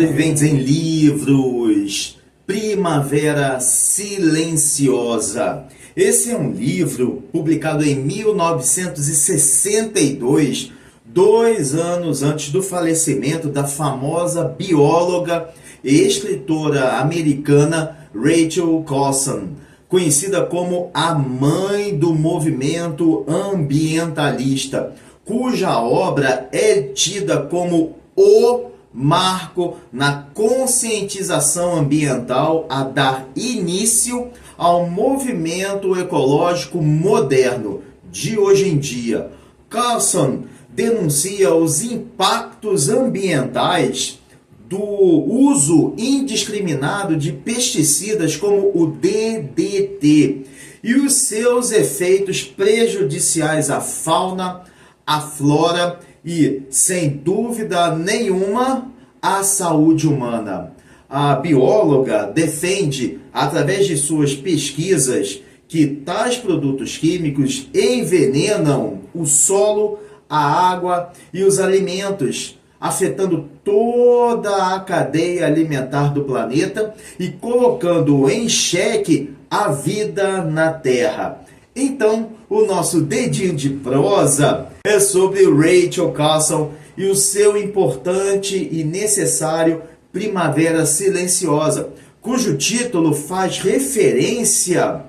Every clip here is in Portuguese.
Sobreviventes em livros, Primavera Silenciosa. Esse é um livro publicado em 1962, 2 anos antes do falecimento da famosa bióloga e escritora americana Rachel Carson, conhecida como a mãe do movimento ambientalista, cuja obra é tida como o marco na conscientização ambiental a dar início ao movimento ecológico moderno de hoje em dia. Carson denuncia os impactos ambientais do uso indiscriminado de pesticidas como o DDT e os seus efeitos prejudiciais à fauna, à flora e, sem dúvida nenhuma, à saúde humana. A bióloga defende, através de suas pesquisas, que tais produtos químicos envenenam o solo, a água e os alimentos, afetando toda a cadeia alimentar do planeta e colocando em xeque a vida na Terra. Então, o nosso dedinho de prosa é sobre Rachel Carson e o seu importante e necessário Primavera Silenciosa, cujo título faz referência,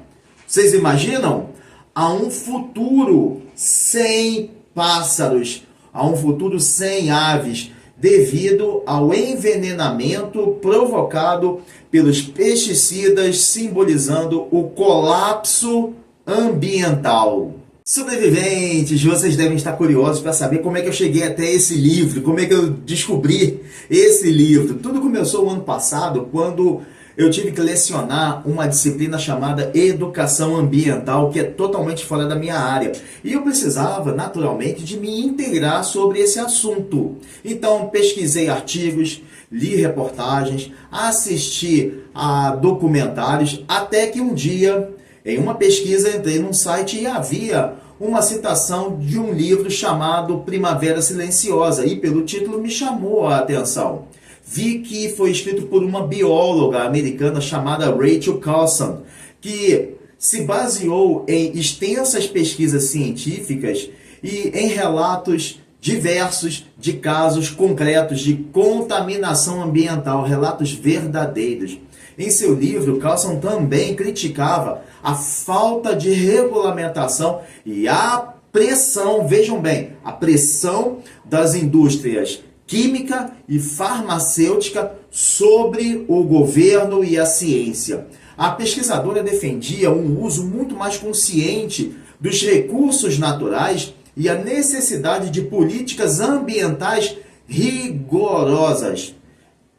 vocês imaginam? A um futuro sem pássaros, a um futuro sem aves, devido ao envenenamento provocado pelos pesticidas, simbolizando o colapso ambiental. Sobreviventes, vocês devem estar curiosos para saber como é que eu cheguei até esse livro, como é que eu descobri esse livro. Tudo começou o ano passado, quando eu tive que lecionar uma disciplina chamada Educação Ambiental, que é totalmente fora da minha área. E eu precisava, naturalmente, de me integrar sobre esse assunto. Então, pesquisei artigos, li reportagens, assisti a documentários, até que um dia, em uma pesquisa, entrei num site e havia uma citação de um livro chamado Primavera Silenciosa, e pelo título me chamou a atenção. Vi que foi escrito por uma bióloga americana chamada Rachel Carson, que se baseou em extensas pesquisas científicas e em relatos diversos de casos concretos de contaminação ambiental, relatos verdadeiros. Em seu livro, Carson também criticava a falta de regulamentação e a pressão, vejam bem, a pressão das indústrias química e farmacêutica sobre o governo e a ciência. A pesquisadora defendia um uso muito mais consciente dos recursos naturais e a necessidade de políticas ambientais rigorosas.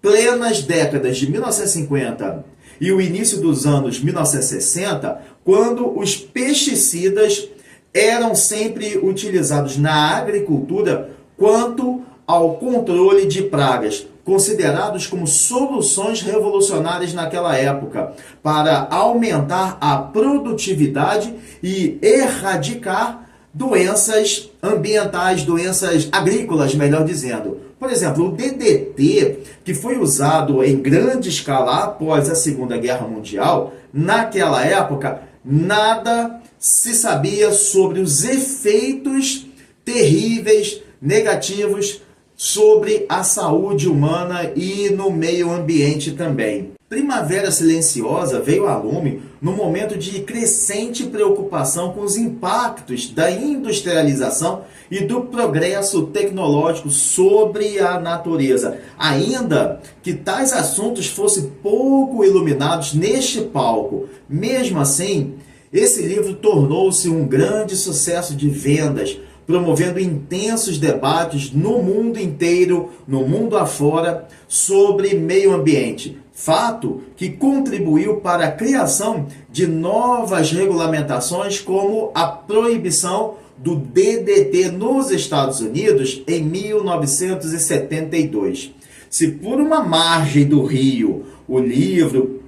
Plenas décadas de 1950 e o início dos anos 1960, quando os pesticidas eram sempre utilizados na agricultura quanto ao controle de pragas, considerados como soluções revolucionárias naquela época, para aumentar a produtividade e erradicar doenças ambientais, doenças agrícolas, melhor dizendo. Por exemplo, o DDT, que foi usado em grande escala após a Segunda Guerra Mundial, naquela época, nada se sabia sobre os efeitos terríveis, negativos, sobre a saúde humana e no meio ambiente também. Primavera Silenciosa veio a lume no momento de crescente preocupação com os impactos da industrialização e do progresso tecnológico sobre a natureza, ainda que tais assuntos fossem pouco iluminados neste palco. Mesmo assim, esse livro tornou-se um grande sucesso de vendas, promovendo intensos debates no mundo inteiro, no mundo afora, sobre meio ambiente. Fato que contribuiu para a criação de novas regulamentações, como a proibição do DDT nos Estados Unidos em 1972. Se por uma margem do rio o livro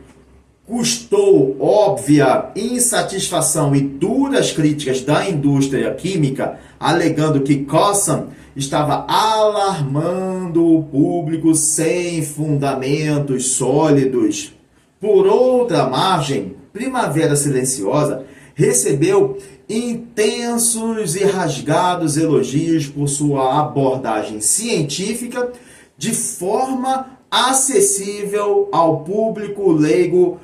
custou óbvia insatisfação e duras críticas da indústria química, alegando que Carson estava alarmando o público sem fundamentos sólidos. Por outra margem, Primavera Silenciosa recebeu intensos e rasgados elogios por sua abordagem científica de forma acessível ao público leigo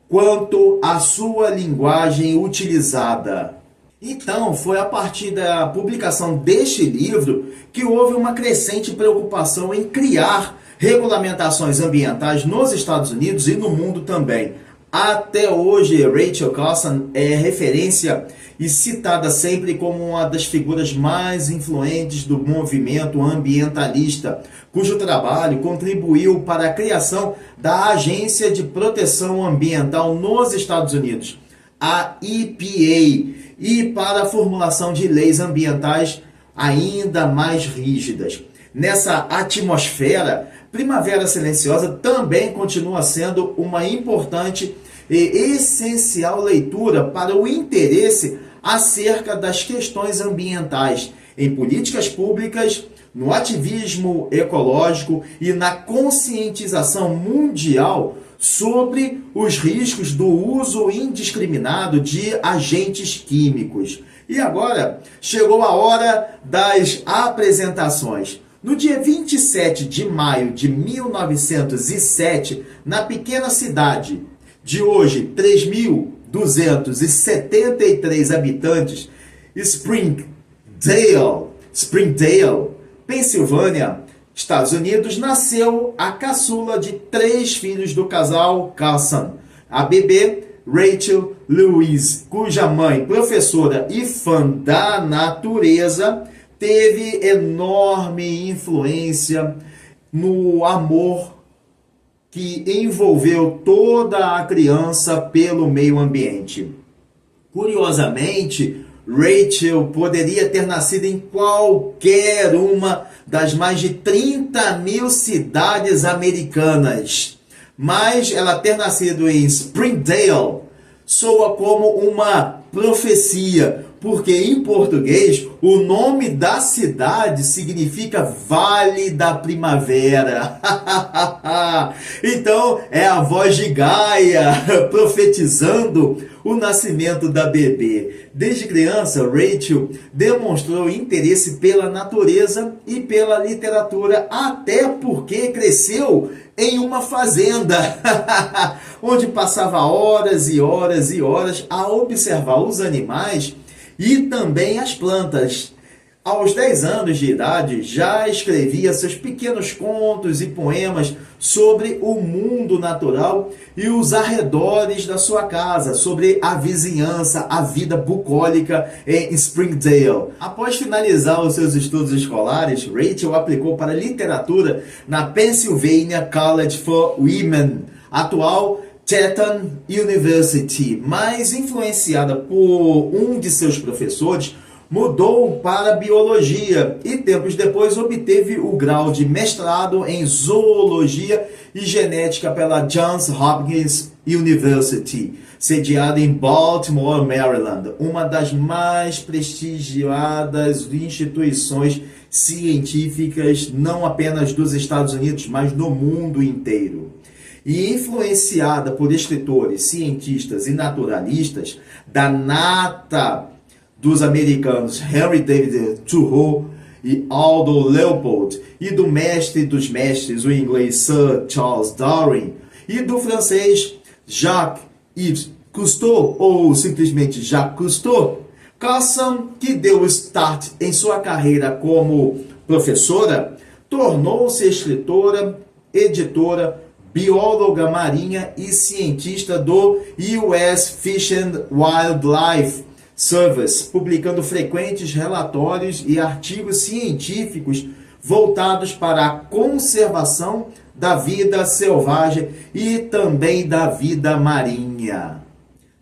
quanto à sua linguagem utilizada. Então, foi a partir da publicação deste livro que houve uma crescente preocupação em criar regulamentações ambientais nos Estados Unidos e no mundo também. Até hoje, Rachel Carson é referência e citada sempre como uma das figuras mais influentes do movimento ambientalista, cujo trabalho contribuiu para a criação da Agência de Proteção Ambiental nos Estados Unidos, a EPA, e para a formulação de leis ambientais ainda mais rígidas. Nessa atmosfera, Primavera Silenciosa também continua sendo uma importante e essencial leitura para o interesse acerca das questões ambientais em políticas públicas, no ativismo ecológico e na conscientização mundial sobre os riscos do uso indiscriminado de agentes químicos. E agora chegou a hora das apresentações. No dia 27 de maio de 1907, na pequena cidade de hoje 3.273 habitantes, Springdale, Pensilvânia, Estados Unidos, nasceu a caçula de 3 filhos do casal Carson, a bebê Rachel Louise, cuja mãe, professora e fã da natureza, teve enorme influência no amor que envolveu toda a criança pelo meio ambiente. Curiosamente, Rachel poderia ter nascido em qualquer uma das mais de 30 mil cidades americanas, mas ela ter nascido em Springdale soa como uma profecia, porque em português o nome da cidade significa Vale da Primavera. Então é a voz de Gaia profetizando o nascimento da bebê. Desde criança, Rachel demonstrou interesse pela natureza e pela literatura, até porque cresceu em uma fazenda, onde passava horas e horas e horas a observar os animais e também as plantas. Aos 10 anos de idade, já escrevia seus pequenos contos e poemas sobre o mundo natural e os arredores da sua casa, sobre a vizinhança, a vida bucólica em Springdale. Após finalizar os seus estudos escolares, Rachel aplicou para literatura na Pennsylvania College for Women, atual Teton University, mas influenciada por um de seus professores, mudou para biologia e tempos depois obteve o grau de mestrado em zoologia e genética pela Johns Hopkins University, sediada em Baltimore, Maryland, uma das mais prestigiadas instituições científicas não apenas dos Estados Unidos, mas no mundo inteiro. E influenciada por escritores, cientistas e naturalistas da nata dos americanos Henry David Thoreau e Aldo Leopold, e do mestre dos mestres, o inglês Sir Charles Darwin, e do francês Jacques-Yves Cousteau, ou simplesmente Jacques Cousteau, Carson, que deu start em sua carreira como professora, tornou-se escritora, editora, bióloga marinha e cientista do US Fish and Wildlife Service, publicando frequentes relatórios e artigos científicos voltados para a conservação da vida selvagem e também da vida marinha.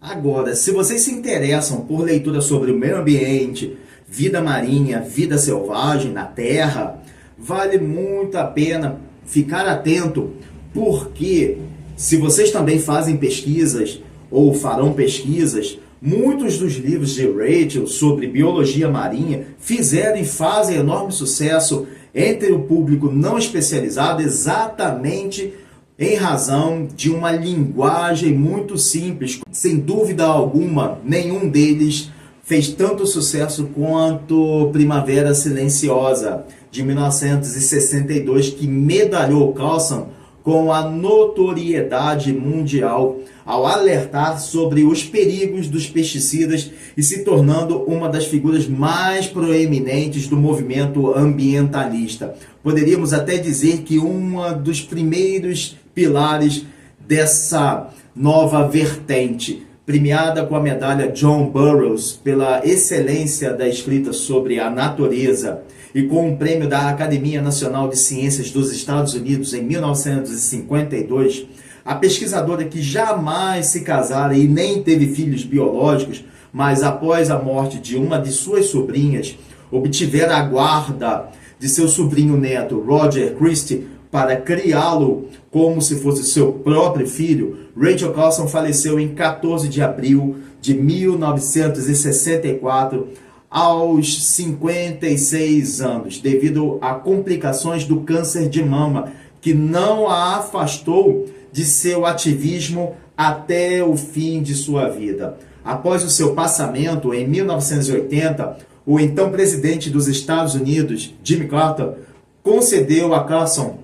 Agora, se vocês se interessam por leitura sobre o meio ambiente, vida marinha, vida selvagem na Terra, vale muito a pena ficar atento, porque se vocês também fazem pesquisas, ou farão pesquisas, muitos dos livros de Rachel sobre biologia marinha fizeram e fazem enorme sucesso entre o público não especializado exatamente em razão de uma linguagem muito simples. Sem dúvida alguma, nenhum deles fez tanto sucesso quanto Primavera Silenciosa, de 1962, que medalhou Coulson com a notoriedade mundial ao alertar sobre os perigos dos pesticidas e se tornando uma das figuras mais proeminentes do movimento ambientalista. Poderíamos até dizer que um dos primeiros pilares dessa nova vertente, premiada com a medalha John Burroughs pela excelência da escrita sobre a natureza e com o prêmio da Academia Nacional de Ciências dos Estados Unidos em 1952, a pesquisadora que jamais se casara e nem teve filhos biológicos, mas após a morte de uma de suas sobrinhas, obtivera a guarda de seu sobrinho neto, Roger Christie, para criá-lo como se fosse seu próprio filho. Rachel Coulson faleceu em 14 de abril de 1964, aos 56 anos, devido a complicações do câncer de mama, que não a afastou de seu ativismo até o fim de sua vida. Após o seu passamento, em 1980, o então presidente dos Estados Unidos, Jimmy Carter, concedeu a Coulson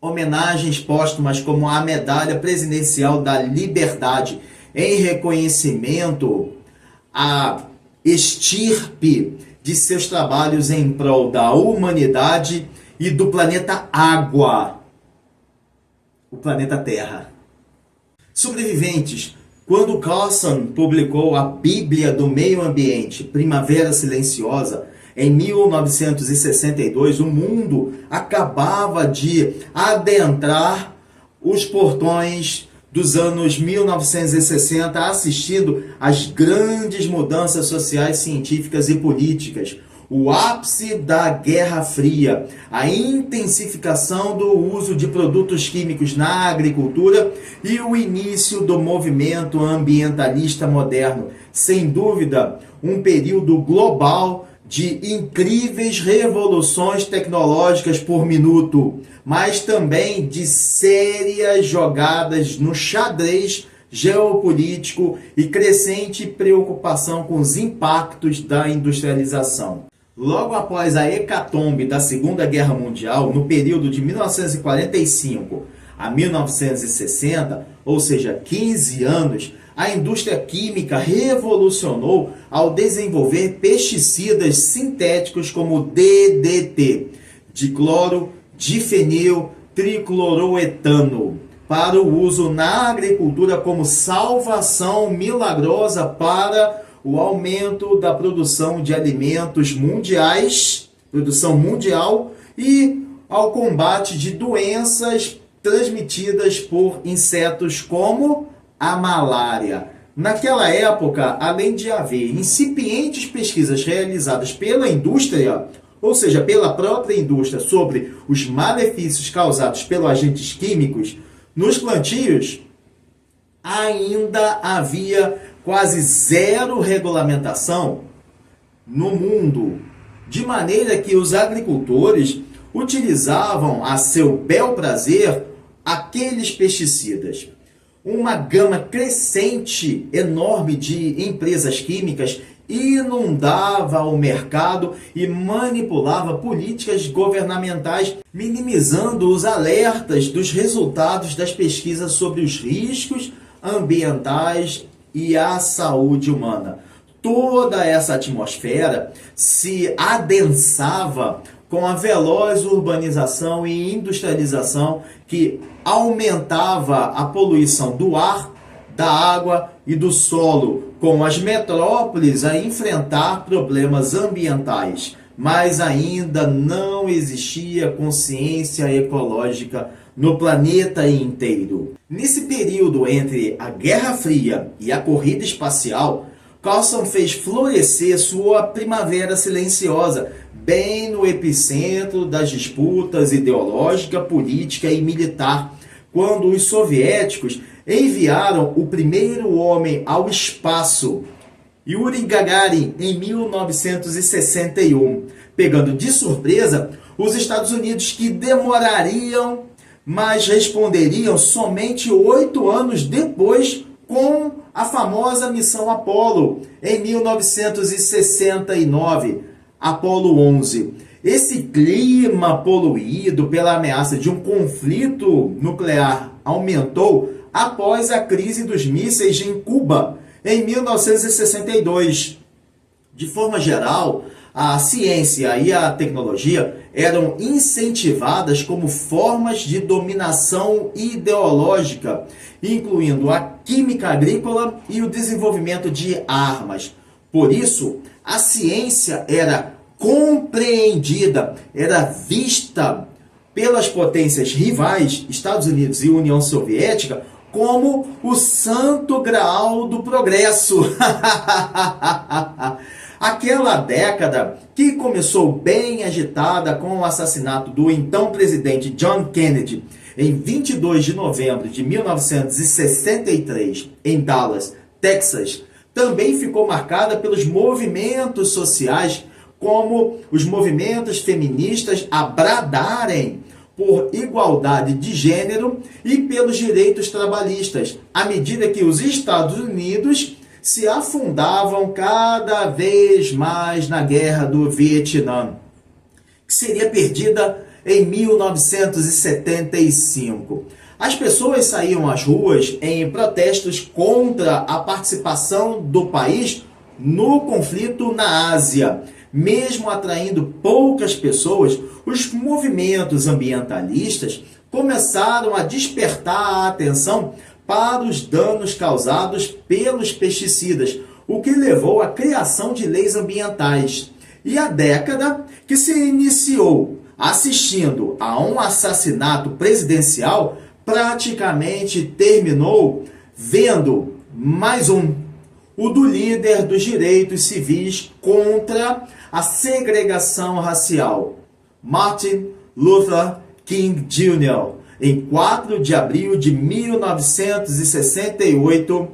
homenagens póstumas como a Medalha Presidencial da Liberdade, em reconhecimento à estirpe de seus trabalhos em prol da humanidade e do planeta Água, o planeta Terra. Sobreviventes. Quando Coulson publicou a Bíblia do Meio Ambiente, Primavera Silenciosa, em 1962, o mundo acabava de adentrar os portões dos anos 1960, assistindo às grandes mudanças sociais, científicas e políticas. O ápice da Guerra Fria, a intensificação do uso de produtos químicos na agricultura e o início do movimento ambientalista moderno. Sem dúvida, um período global de incríveis revoluções tecnológicas por minuto, mas também de sérias jogadas no xadrez geopolítico e crescente preocupação com os impactos da industrialização. Logo após a hecatombe da Segunda Guerra Mundial, no período de 1945 a 1960, ou seja, 15 anos, a indústria química revolucionou ao desenvolver pesticidas sintéticos como DDT, dicloro, difenil, tricloroetano, para o uso na agricultura como salvação milagrosa para o aumento da produção de alimentos mundiais, produção mundial, e ao combate de doenças transmitidas por insetos como a malária. Naquela época, além de haver incipientes pesquisas realizadas pela indústria, ou seja, pela própria indústria, sobre os malefícios causados pelos agentes químicos nos plantios, ainda havia quase zero regulamentação no mundo, de maneira que os agricultores utilizavam a seu bel prazer aqueles pesticidas. Uma gama crescente, enorme de empresas químicas inundava o mercado e manipulava políticas governamentais, minimizando os alertas dos resultados das pesquisas sobre os riscos ambientais e a saúde humana. Toda essa atmosfera se adensava com a veloz urbanização e industrialização que aumentava a poluição do ar, da água e do solo, com as metrópoles a enfrentar problemas ambientais, mas ainda não existia consciência ecológica no planeta inteiro. Nesse período entre a Guerra Fria e a corrida espacial, Coulson fez florescer sua Primavera Silenciosa, bem no epicentro das disputas ideológica, política e militar, quando os soviéticos enviaram o primeiro homem ao espaço, Yuri Gagarin, em 1961, pegando de surpresa os Estados Unidos, que demorariam, mas responderiam somente 8 anos depois, com a famosa missão Apollo, em 1969, Apollo 11. Esse clima poluído pela ameaça de um conflito nuclear aumentou após a crise dos mísseis em Cuba, em 1962. De forma geral, a ciência e a tecnologia eram incentivadas como formas de dominação ideológica, incluindo a química agrícola e o desenvolvimento de armas. Por isso, a ciência era compreendida, era vista pelas potências rivais, Estados Unidos e União Soviética, como o santo graal do progresso. Aquela década que começou bem agitada com o assassinato do então presidente John Kennedy em 22 de novembro de 1963, em Dallas, Texas, também ficou marcada pelos movimentos sociais, como os movimentos feministas a bradarem por igualdade de gênero e pelos direitos trabalhistas, à medida que os Estados Unidos se afundavam cada vez mais na Guerra do Vietnã, que seria perdida em 1975. As pessoas saíam às ruas em protestos contra a participação do país no conflito na Ásia. Mesmo atraindo poucas pessoas, os movimentos ambientalistas começaram a despertar a atenção para os danos causados pelos pesticidas, o que levou à criação de leis ambientais. E a década que se iniciou assistindo a um assassinato presidencial praticamente terminou vendo mais um, o do líder dos direitos civis contra a segregação racial, Martin Luther King Jr., em 4 de abril de 1968,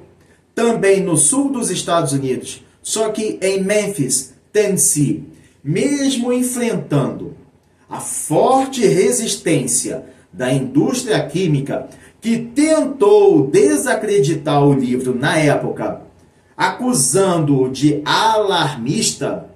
também no sul dos Estados Unidos, só que em Memphis, Tennessee. Mesmo enfrentando a forte resistência da indústria química, que tentou desacreditar o livro na época, acusando-o de alarmista,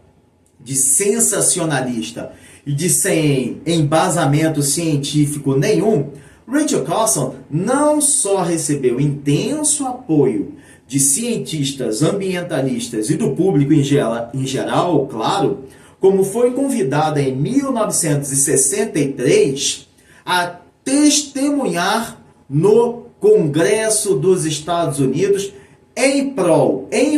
de sensacionalista e de sem embasamento científico nenhum, Rachel Carson não só recebeu intenso apoio de cientistas, ambientalistas e do público em geral, claro, como foi convidada em 1963 a testemunhar no Congresso dos Estados Unidos em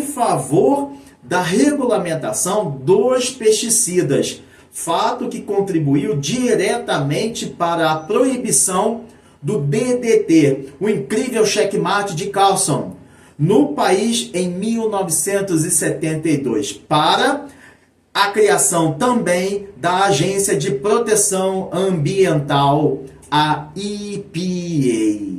favor da regulamentação dos pesticidas, fato que contribuiu diretamente para a proibição do DDT, o incrível checkmate de Carson, no país em 1972, para a criação também da Agência de Proteção Ambiental, a EPA.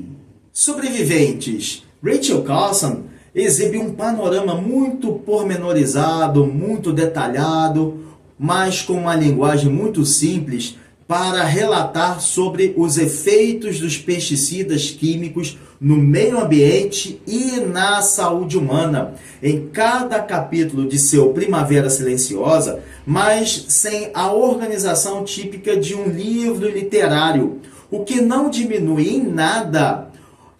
Sobreviventes. Rachel Carson exibe um panorama muito pormenorizado, muito detalhado, mas com uma linguagem muito simples para relatar sobre os efeitos dos pesticidas químicos no meio ambiente e na saúde humana, em cada capítulo de seu Primavera Silenciosa, mas sem a organização típica de um livro literário, o que não diminui em nada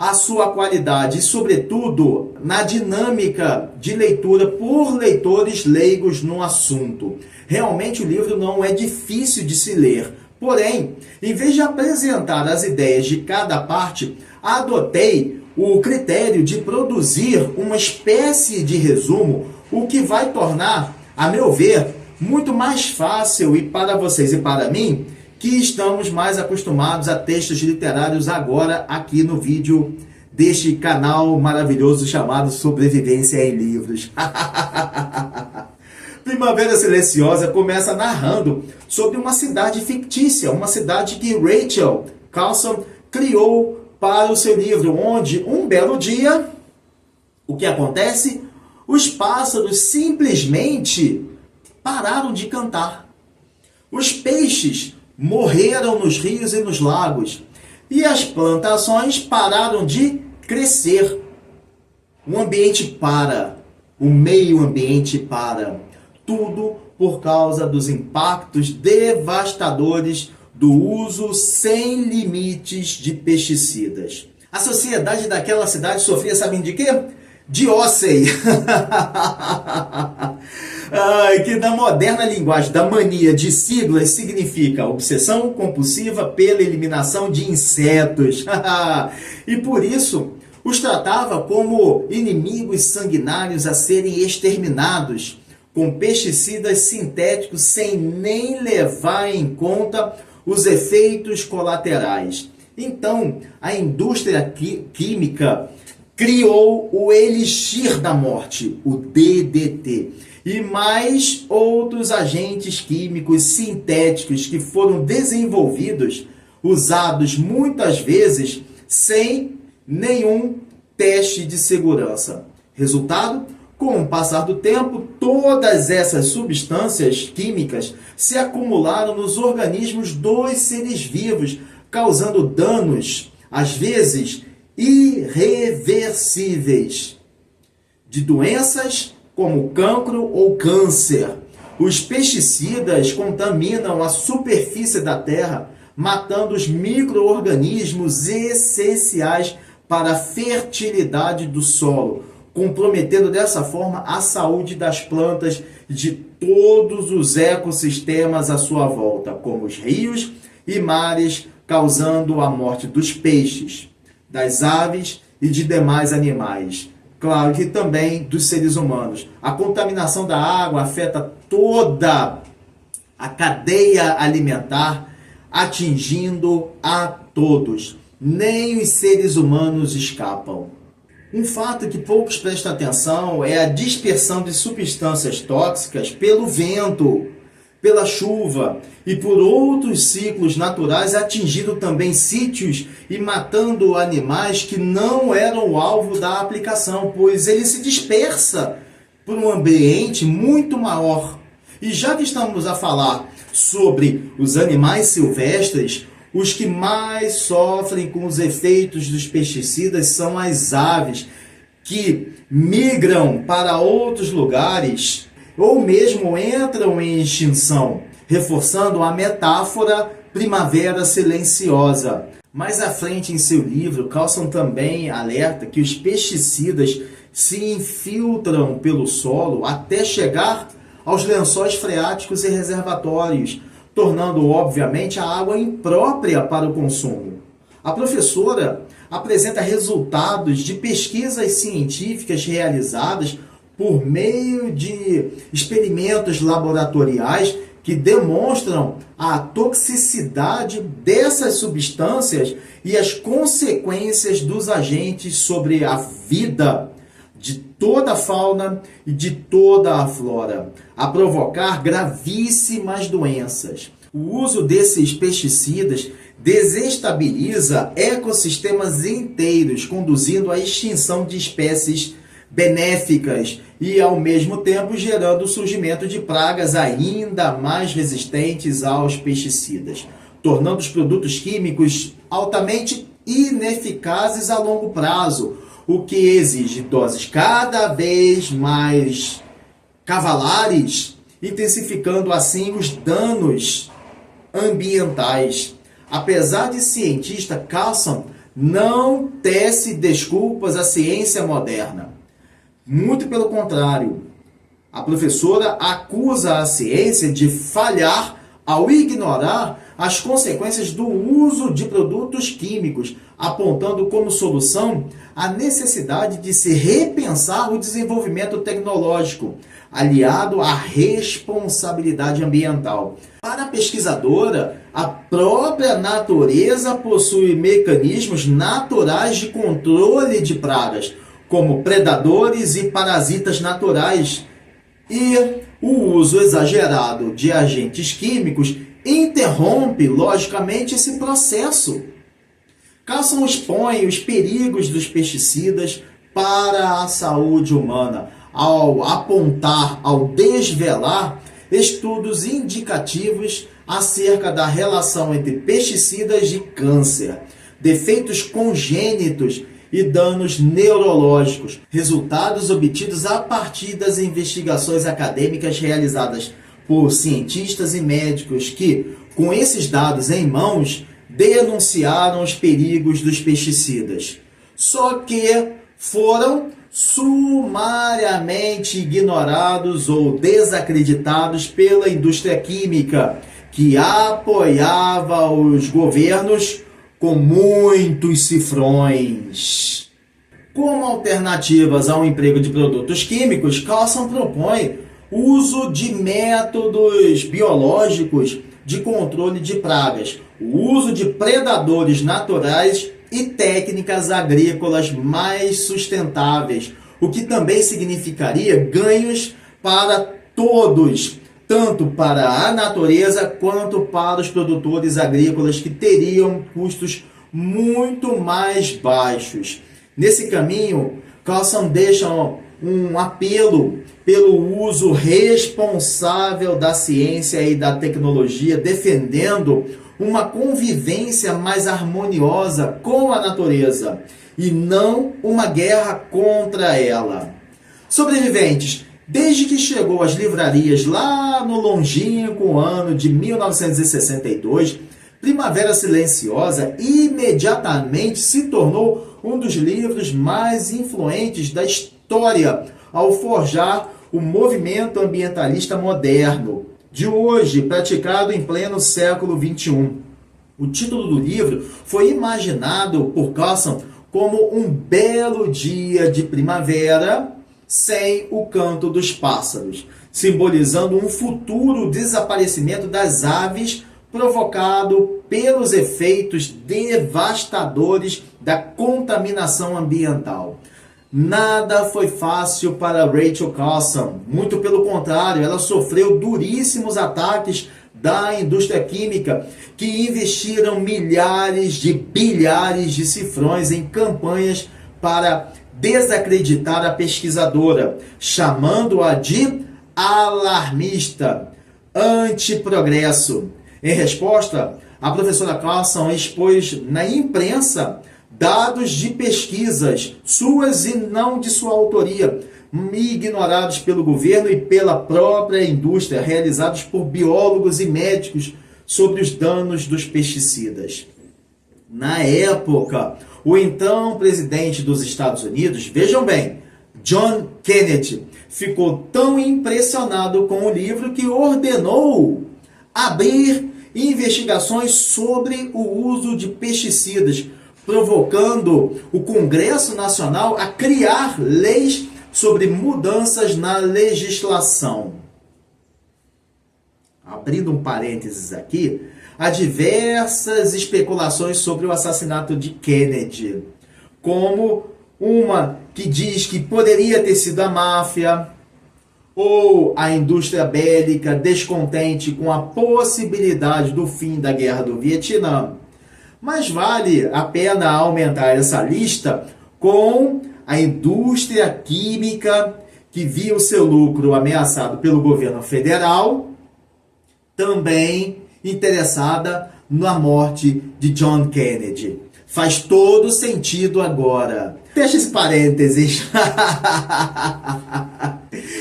a sua qualidade e, sobretudo, na dinâmica de leitura por leitores leigos no assunto. Realmente o livro não é difícil de se ler, porém, em vez de apresentar as ideias de cada parte, adotei o critério de produzir uma espécie de resumo, o que vai tornar, a meu ver, muito mais fácil, e para vocês e para mim, que estamos mais acostumados a textos literários agora aqui no vídeo deste canal maravilhoso chamado Sobrevivência em Livros. Primavera Silenciosa começa narrando sobre uma cidade fictícia, uma cidade que Rachel Carson criou para o seu livro, onde um belo dia, o que acontece? Os pássaros simplesmente pararam de cantar. Os peixes morreram nos rios e nos lagos. E as plantações pararam de crescer. O ambiente para, o meio ambiente para. Tudo por causa dos impactos devastadores do uso sem limites de pesticidas. A sociedade daquela cidade sofria, sabem de quê? De óssei. Que na moderna linguagem da mania de siglas significa obsessão compulsiva pela eliminação de insetos. E por isso os tratava como inimigos sanguinários a serem exterminados com pesticidas sintéticos sem nem levar em conta os efeitos colaterais. Então, a indústria química criou o elixir da morte, o DDT, e mais outros agentes químicos sintéticos que foram desenvolvidos, usados muitas vezes sem nenhum teste de segurança. Resultado? Com o passar do tempo, todas essas substâncias químicas se acumularam nos organismos dos seres vivos, causando danos, às vezes, irreversíveis, de doenças como cancro ou câncer. Os pesticidas contaminam a superfície da terra, matando os micro-organismos essenciais para a fertilidade do solo, comprometendo dessa forma a saúde das plantas e de todos os ecossistemas à sua volta, como os rios e mares, causando a morte dos peixes, das aves e de demais animais. Claro que também dos seres humanos. A contaminação da água afeta toda a cadeia alimentar, atingindo a todos. Nem os seres humanos escapam. Um fato que poucos prestam atenção é a dispersão de substâncias tóxicas pelo vento, pela chuva e por outros ciclos naturais, atingindo também sítios e matando animais que não eram o alvo da aplicação, pois ele se dispersa por um ambiente muito maior. E já que estamos a falar sobre os animais silvestres, os que mais sofrem com os efeitos dos pesticidas são as aves, que migram para outros lugares ou mesmo entram em extinção, reforçando a metáfora primavera silenciosa. Mais à frente em seu livro, Carlson também alerta que os pesticidas se infiltram pelo solo até chegar aos lençóis freáticos e reservatórios, tornando, obviamente, a água imprópria para o consumo. A professora apresenta resultados de pesquisas científicas realizadas por meio de experimentos laboratoriais que demonstram a toxicidade dessas substâncias e as consequências dos agentes sobre a vida de toda a fauna e de toda a flora, a provocar gravíssimas doenças. O uso desses pesticidas desestabiliza ecossistemas inteiros, conduzindo à extinção de espécies benéficas e, ao mesmo tempo, gerando o surgimento de pragas ainda mais resistentes aos pesticidas, tornando os produtos químicos altamente ineficazes a longo prazo, o que exige doses cada vez mais cavalares, intensificando assim os danos ambientais. Apesar de cientista, Carlson não tece desculpas à ciência moderna. Muito pelo contrário, a professora acusa a ciência de falhar ao ignorar as consequências do uso de produtos químicos, apontando como solução a necessidade de se repensar o desenvolvimento tecnológico, aliado à responsabilidade ambiental. Para a pesquisadora, a própria natureza possui mecanismos naturais de controle de pragas, como predadores e parasitas naturais, e o uso exagerado de agentes químicos interrompe, logicamente, esse processo. Carlson expõe os perigos dos pesticidas para a saúde humana, ao apontar, ao desvelar estudos indicativos acerca da relação entre pesticidas e câncer, defeitos congênitos e danos neurológicos, resultados obtidos a partir das investigações acadêmicas realizadas por cientistas e médicos que, com esses dados em mãos, denunciaram os perigos dos pesticidas. Só que foram sumariamente ignorados ou desacreditados pela indústria química, que apoiava os governos com muitos cifrões. Como alternativas ao emprego de produtos químicos, Carlson propõe o uso de métodos biológicos de controle de pragas, o uso de predadores naturais e técnicas agrícolas mais sustentáveis, o que também significaria ganhos para todos, tanto para a natureza quanto para os produtores agrícolas, que teriam custos muito mais baixos. Nesse caminho, Carlson deixa um apelo pelo uso responsável da ciência e da tecnologia, defendendo uma convivência mais harmoniosa com a natureza e não uma guerra contra ela. Sobreviventes, desde que chegou às livrarias lá no longínquo ano de 1962, Primavera Silenciosa imediatamente se tornou um dos livros mais influentes da história ao forjar o movimento ambientalista moderno de hoje, praticado em pleno século XXI. O título do livro foi imaginado por Carlson como um belo dia de primavera sem o canto dos pássaros, simbolizando um futuro desaparecimento das aves provocado pelos efeitos devastadores da contaminação ambiental. Nada foi fácil para Rachel Carlson, muito pelo contrário, ela sofreu duríssimos ataques da indústria química, que investiram milhares de bilhares de cifrões em campanhas para desacreditar a pesquisadora, chamando-a de alarmista, antiprogresso. Em resposta, a professora Carlson expôs na imprensa dados de pesquisas suas e não de sua autoria, ignorados pelo governo e pela própria indústria, realizados por biólogos e médicos sobre os danos dos pesticidas. Na época, o então presidente dos Estados Unidos, vejam bem, John Kennedy, ficou tão impressionado com o livro que ordenou abrir investigações sobre o uso de pesticidas, provocando o Congresso Nacional a criar leis sobre mudanças na legislação. Abrindo um parênteses aqui, há diversas especulações sobre o assassinato de Kennedy, como uma que diz que poderia ter sido a máfia, ou a indústria bélica descontente com a possibilidade do fim da Guerra do Vietnã. Mas vale a pena aumentar essa lista com a indústria química, que viu seu lucro ameaçado pelo governo federal, também interessada na morte de John Kennedy. Faz todo sentido agora. Fecha esse parênteses.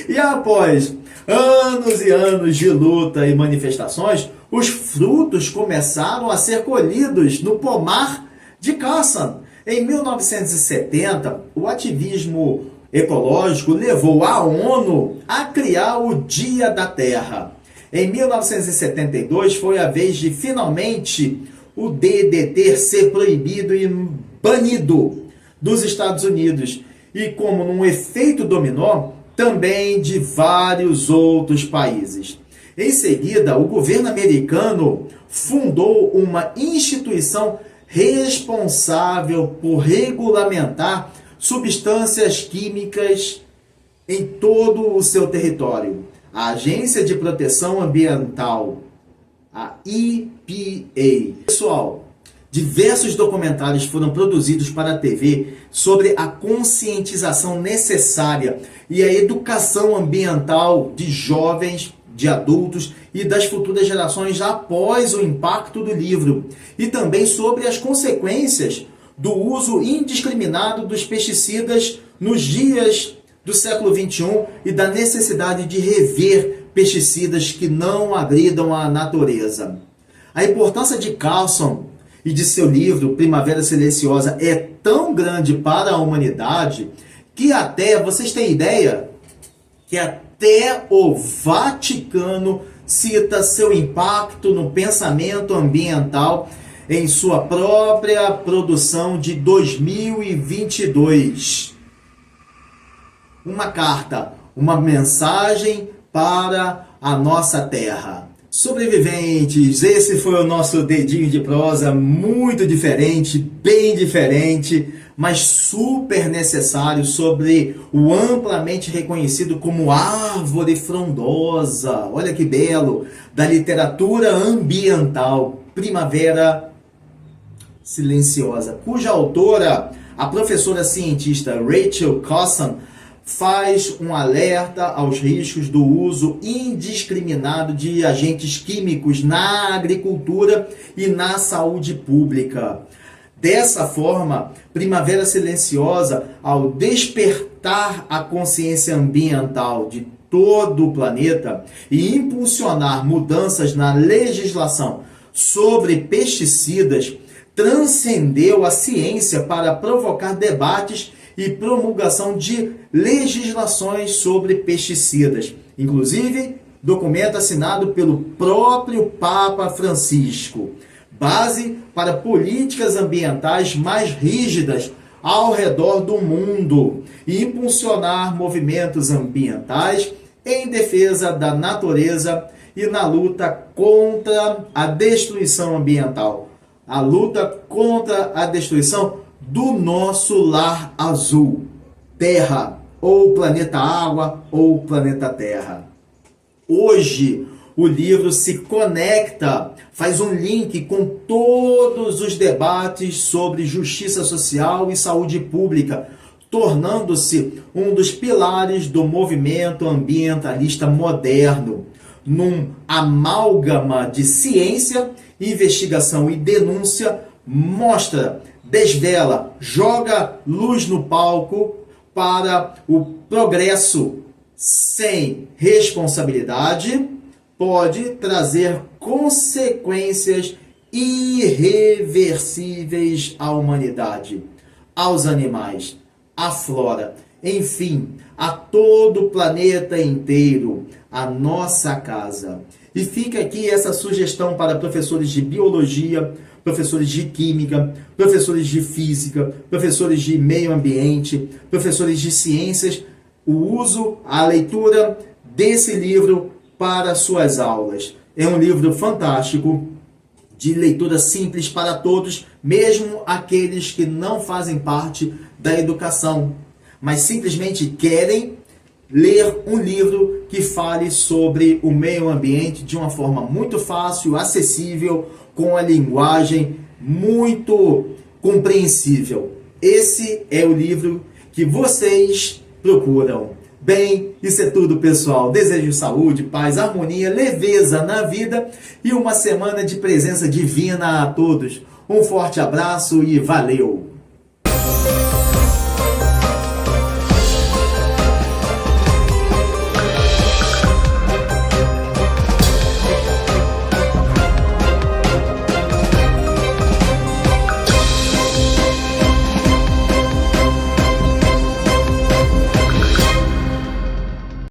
E após anos e anos de luta e manifestações, os frutos começaram a ser colhidos no pomar de Carlson. Em 1970, o ativismo ecológico levou a ONU a criar o Dia da Terra. Em 1972, foi a vez de, finalmente, o DDT ser proibido e banido dos Estados Unidos. E como num efeito dominó, também de vários outros países. Em seguida, o governo americano fundou uma instituição responsável por regulamentar substâncias químicas em todo o seu território. A Agência de Proteção Ambiental, a EPA. Pessoal, Diversos documentários foram produzidos para a TV sobre a conscientização necessária e a educação ambiental de jovens, de adultos e das futuras gerações após o impacto do livro, e também sobre as consequências do uso indiscriminado dos pesticidas nos dias do século XXI e da necessidade de rever pesticidas que não agridam a natureza. A importância de Carlson e de seu livro Primavera Silenciosa é tão grande para a humanidade que até, vocês têm ideia, que até o Vaticano cita seu impacto no pensamento ambiental em sua própria produção de 2022. Uma carta, uma mensagem para a nossa terra. Sobreviventes, esse foi o nosso dedinho de prosa, muito diferente, bem diferente, mas super necessário, sobre o amplamente reconhecido como árvore frondosa, olha que belo, da literatura ambiental, Primavera Silenciosa, cuja autora, a professora cientista Rachel Carson, faz um alerta aos riscos do uso indiscriminado de agentes químicos na agricultura e na saúde pública. Dessa forma, Primavera Silenciosa, ao despertar a consciência ambiental de todo o planeta e impulsionar mudanças na legislação sobre pesticidas, transcendeu a ciência para provocar debates e promulgação de legislações sobre pesticidas, inclusive documento assinado pelo próprio Papa Francisco, base para políticas ambientais mais rígidas ao redor do mundo e impulsionar movimentos ambientais em defesa da natureza e na luta contra a destruição ambiental, a luta contra a destruição do nosso lar azul, Terra, ou planeta Água, ou planeta Terra. Hoje, o livro se conecta, faz um link com todos os debates sobre justiça social e saúde pública, tornando-se um dos pilares do movimento ambientalista moderno, num amálgama de ciência, investigação e denúncia, mostra, desvela, joga luz no palco para o progresso sem responsabilidade pode trazer consequências irreversíveis à humanidade, aos animais, à flora, enfim, a todo o planeta inteiro, a nossa casa. E fica aqui essa sugestão para professores de biologia, professores de química, professores de física, professores de meio ambiente, professores de ciências, o uso, a leitura desse livro para suas aulas. É um livro fantástico, de leitura simples para todos, mesmo aqueles que não fazem parte da educação, mas simplesmente querem ler um livro que fale sobre o meio ambiente de uma forma muito fácil, acessível, com a linguagem muito compreensível. Esse é o livro que vocês procuram. Bem, isso é tudo, pessoal. Desejo saúde, paz, harmonia, leveza na vida e uma semana de presença divina a todos. Um forte abraço e valeu!